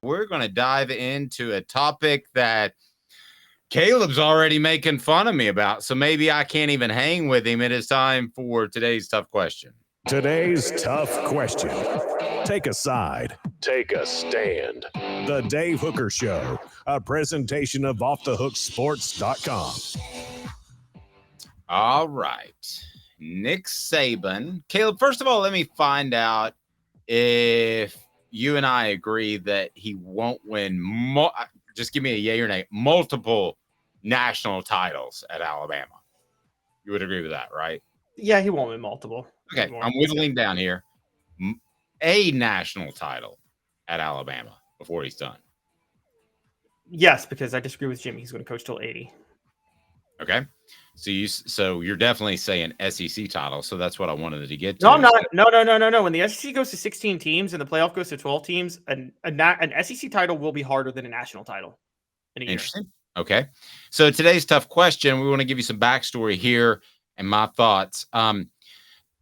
We're going to dive into a topic that Caleb's already making fun of me about, so maybe I can't even hang with him. It is time for today's tough question. Today's tough question. Take a side. Take a stand. The Dave Hooker Show, a presentation of offthehooksports.com. All right. Nick Saban. Caleb, first of all, let me find out if you and I agree that he won't win. Just give me a yay or nay. Multiple national titles at Alabama. You would agree with that, right? Yeah, he won't win multiple. Okay, I'm whittling down here. A national title at Alabama before he's done. Yes, because I disagree with Jimmy. He's going to coach till 80. Okay, so you're definitely saying SEC title. So that's what I wanted to get to. No, I'm not. No. When the SEC goes to 16 teams and the playoff goes to 12 teams, an SEC title will be harder than a national title in a year. Interesting. Okay, so today's tough question. We want to give you some backstory here and my thoughts.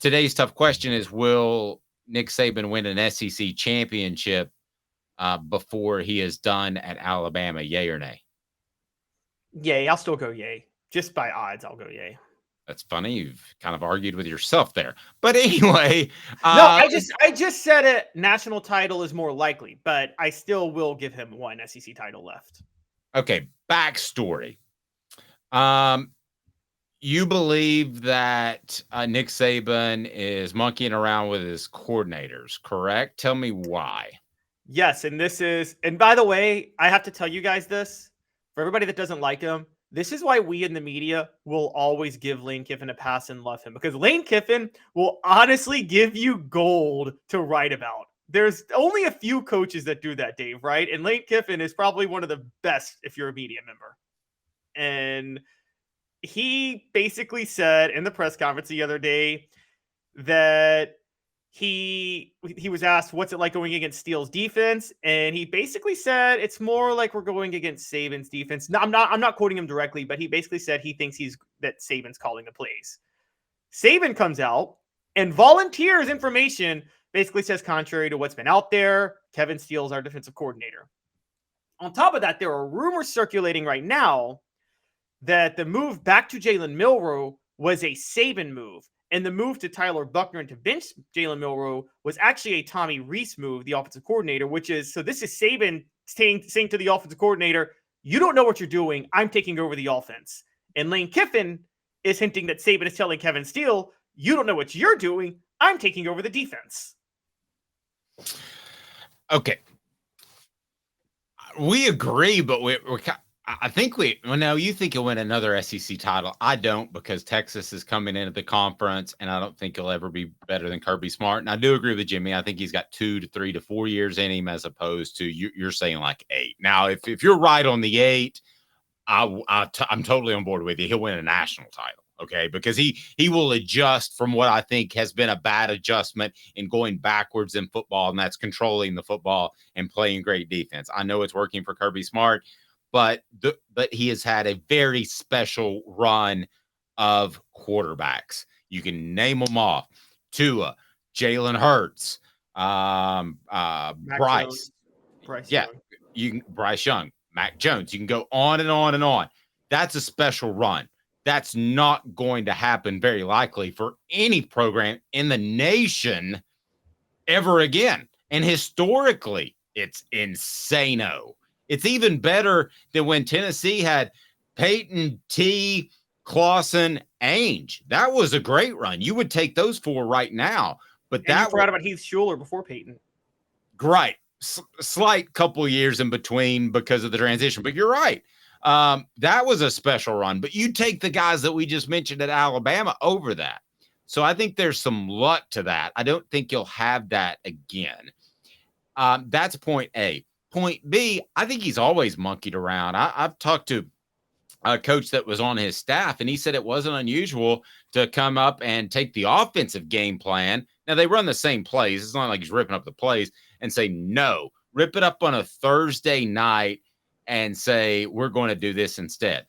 Today's tough question is: will Nick Saban win an SEC championship before he is done at Alabama? Yay or nay? Yay. I'll still go yay. Just by odds, I'll go yay. That's funny. You've kind of argued with yourself there. But anyway. No, I just said a national title is more likely, but I still will give him one SEC title left. Okay. Backstory. You believe that Nick Saban is monkeying around with his coordinators, correct? Tell me why. Yes, and by the way, I have to tell you guys this, for everybody that doesn't like him, this is why we in the media will always give Lane Kiffin a pass and love him, because Lane Kiffin will honestly give you gold to write about. There's only a few coaches that do that, Dave, right? And Lane Kiffin is probably one of the best if you're a media member. And he basically said in the press conference the other day that he was asked, what's it like going against Steele's defense? And he basically said, it's more like we're going against Saban's defense. No, I'm not quoting him directly, but he basically said he thinks that Saban's calling the plays. Saban comes out and volunteers information, basically says contrary to what's been out there. Kevin Steele is our defensive coordinator. On top of that, there are rumors circulating right now that the move back to Jalen Milroe was a Saban move. And the move to Tyler Buchner and to bench Jalen Milroe was actually a Tommy Rees move, the offensive coordinator, so this is Saban saying to the offensive coordinator, you don't know what you're doing. I'm taking over the offense. And Lane Kiffin is hinting that Saban is telling Kevin Steele, you don't know what you're doing. I'm taking over the defense. Okay. We agree, but I think you think he'll win another SEC title. I don't, because Texas is coming into the conference, and I don't think he'll ever be better than Kirby Smart. And I do agree with Jimmy. I think he's got 2 to 3 to 4 years in him, as opposed to you're saying like 8. Now, if you're right on the 8, I'm totally on board with you. He'll win a national title, okay? Because he will adjust from what I think has been a bad adjustment in going backwards in football, and that's controlling the football and playing great defense. I know it's working for Kirby Smart. But he has had a very special run of quarterbacks. You can name them off: Tua, Jalen Hurts, Bryce. Bryce Young, Mac Jones. You can go on and on and on. That's a special run. That's not going to happen very likely for any program in the nation ever again. And historically, it's insano. It's even better than when Tennessee had Peyton, T, Clausen, Ainge. That was a great run. You would take those 4 right now. But you forgot about Heath Schuler before Peyton. Right. Slight couple years in between because of the transition. But you're right. That was a special run. But you take the guys that we just mentioned at Alabama over that. So I think there's some luck to that. I don't think you'll have that again. That's point A. Point B, I think he's always monkeyed around. I've talked to a coach that was on his staff, and he said it wasn't unusual to come up and take the offensive game plan. Now, they run the same plays. It's not like he's ripping up the plays and say, no, rip it up on a Thursday night and say, we're going to do this instead.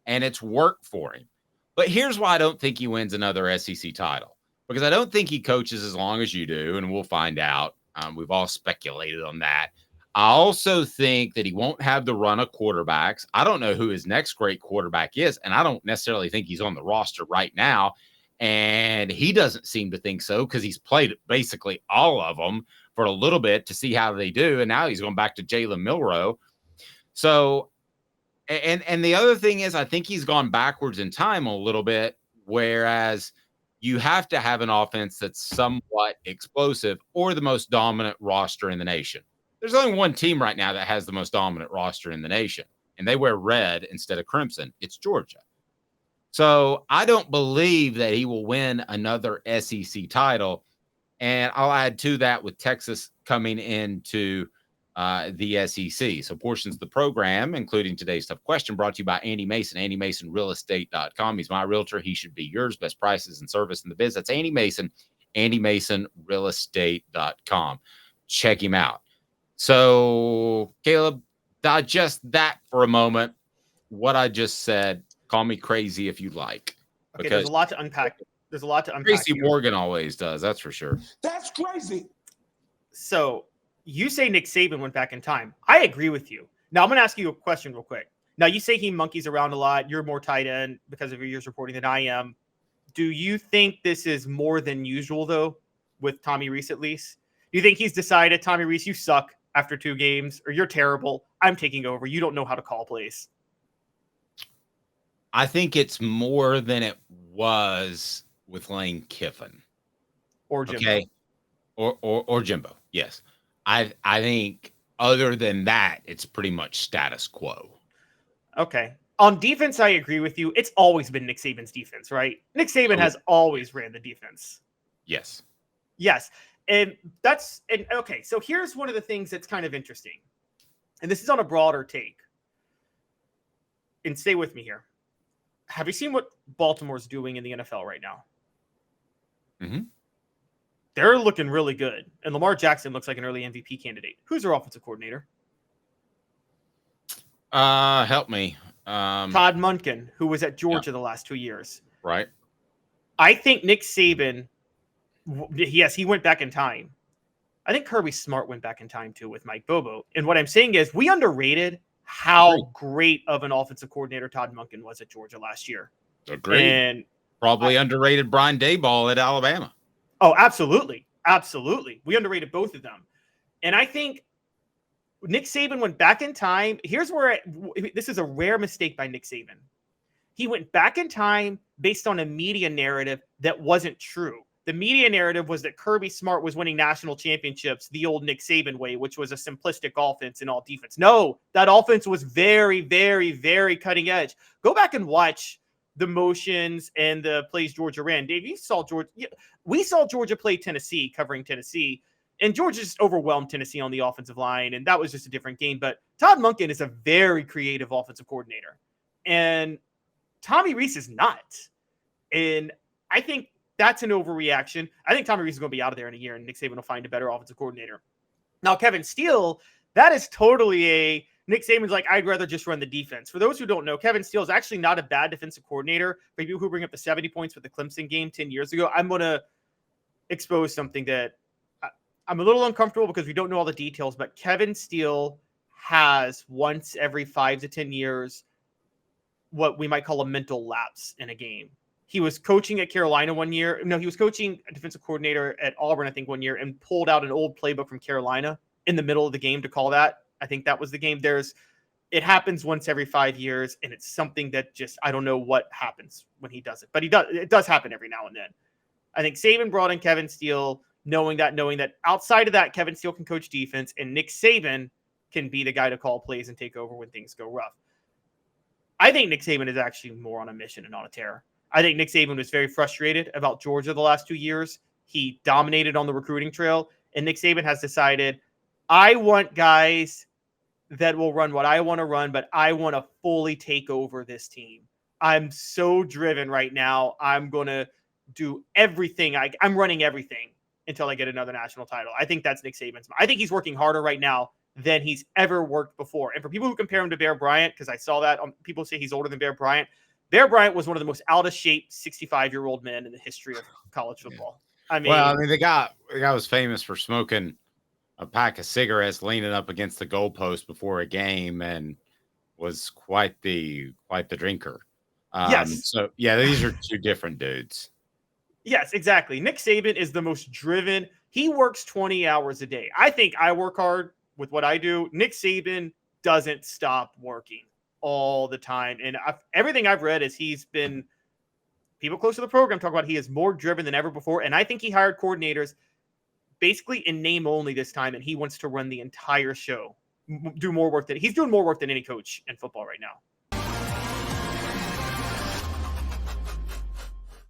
And it's worked for him. But here's why I don't think he wins another SEC title, because I don't think he coaches as long as you do, and we'll find out. We've all speculated on that. I also think that he won't have the run of quarterbacks. I don't know who his next great quarterback is, and I don't necessarily think he's on the roster right now. And he doesn't seem to think so because he's played basically all of them for a little bit to see how they do. And now he's going back to Jalen Milroe. So, and the other thing is, I think he's gone backwards in time a little bit, whereas you have to have an offense that's somewhat explosive or the most dominant roster in the nation. There's only one team right now that has the most dominant roster in the nation, and they wear red instead of crimson. It's Georgia. So I don't believe that he will win another SEC title. And I'll add to that with Texas coming into the SEC. So portions of the program, including today's tough question, brought to you by Andy Mason, AndyMasonRealEstate.com. He's my realtor. He should be yours. Best prices and service in the biz. That's Andy Mason, AndyMasonRealEstate.com. Check him out. So, Caleb, digest that for a moment. What I just said. Call me crazy if you like. Okay, there's a lot to unpack. Tracy Morgan always does. That's for sure. That's crazy. So you say Nick Saban went back in time. I agree with you. Now I'm going to ask you a question real quick. Now you say he monkeys around a lot. You're more tight end because of your years reporting than I am. Do you think this is more than usual though, with Tommy Rees at least? Do you think he's decided, Tommy Rees, you suck after 2 games, or you're terrible? I'm taking over. You don't know how to call plays. I think it's more than it was with Lane Kiffin. Or Jimbo. Okay. Or Jimbo. Yes. I think other than that, it's pretty much status quo. Okay. On defense, I agree with you. It's always been Nick Saban's defense, right? Nick Saban has always ran the defense. Yes. Yes. And okay. So here's one of the things that's kind of interesting. And this is on a broader take. And stay with me here. Have you seen what Baltimore's doing in the NFL right now? Mm-hmm. They're looking really good. And Lamar Jackson looks like an early MVP candidate. Who's their offensive coordinator? Help me. Todd Monken, who was at Georgia the last 2 years. Right. I think Nick Saban, yes, he went back in time. I think Kirby Smart went back in time too with Mike Bobo. And what I'm saying is we underrated how great of an offensive coordinator Todd Monken was at Georgia last year. Agreed. And probably underrated Brian Daboll at Alabama. Oh, absolutely. Absolutely. We underrated both of them. And I think Nick Saban went back in time. Here's where this is a rare mistake by Nick Saban. He went back in time based on a media narrative that wasn't true. The media narrative was that Kirby Smart was winning national championships the old Nick Saban way, which was a simplistic offense and all defense. No, that offense was very, very, very cutting edge. Go back and watch the motions and the plays Georgia ran. Dave, you saw Georgia. We saw Georgia play Tennessee, covering Tennessee, and Georgia just overwhelmed Tennessee on the offensive line, and that was just a different game. But Todd Monken is a very creative offensive coordinator, and Tommy Rees is not. And I think that's an overreaction. I think Tommy Rees is going to be out of there in a year, and Nick Saban will find a better offensive coordinator. Now, Kevin Steele, that is totally a Nick Saban's like, I'd rather just run the defense. For those who don't know, Kevin Steele is actually not a bad defensive coordinator. For people who bring up the 70 points with the Clemson game 10 years ago, I'm going to expose something that I'm a little uncomfortable because we don't know all the details, but Kevin Steele has once every 5 to 10 years what we might call a mental lapse in a game. He was coaching at Carolina one year. No, he was coaching a defensive coordinator at Auburn, I think, one year, and pulled out an old playbook from Carolina in the middle of the game to call that. I think that was the game. It happens once every 5 years, and it's something that just, I don't know what happens when he does it, but it does happen every now and then. I think Saban brought in Kevin Steele, knowing that outside of that, Kevin Steele can coach defense, and Nick Saban can be the guy to call plays and take over when things go rough. I think Nick Saban is actually more on a mission and not a terror. I think Nick Saban was very frustrated about Georgia the last 2 years. He dominated on the recruiting trail, and Nick Saban has decided, I want guys that will run what I want to run, but I want to fully take over this team. I'm so driven right now. I'm going to do everything. I'm running everything until I get another national title. I think that's Nick Saban's. I think he's working harder right now than he's ever worked before. And for people who compare him to Bear Bryant, because I saw that people say he's older than Bear Bryant was one of the most out of shape 65-year-old men in the history of college football. I mean, the guy was famous for smoking a pack of cigarettes leaning up against the goalpost before a game and was quite the drinker. Yes. So yeah, these are two different dudes. Yes, exactly. Nick Saban is the most driven. He works 20 hours a day. I think I work hard with what I do. Nick Saban doesn't stop working all the time. And everything I've read is he's been, people close to the program talk about he is more driven than ever before. And I think he hired coordinators basically in name only this time. And he wants to run the entire show, do more work than he's doing more work than any coach in football right now.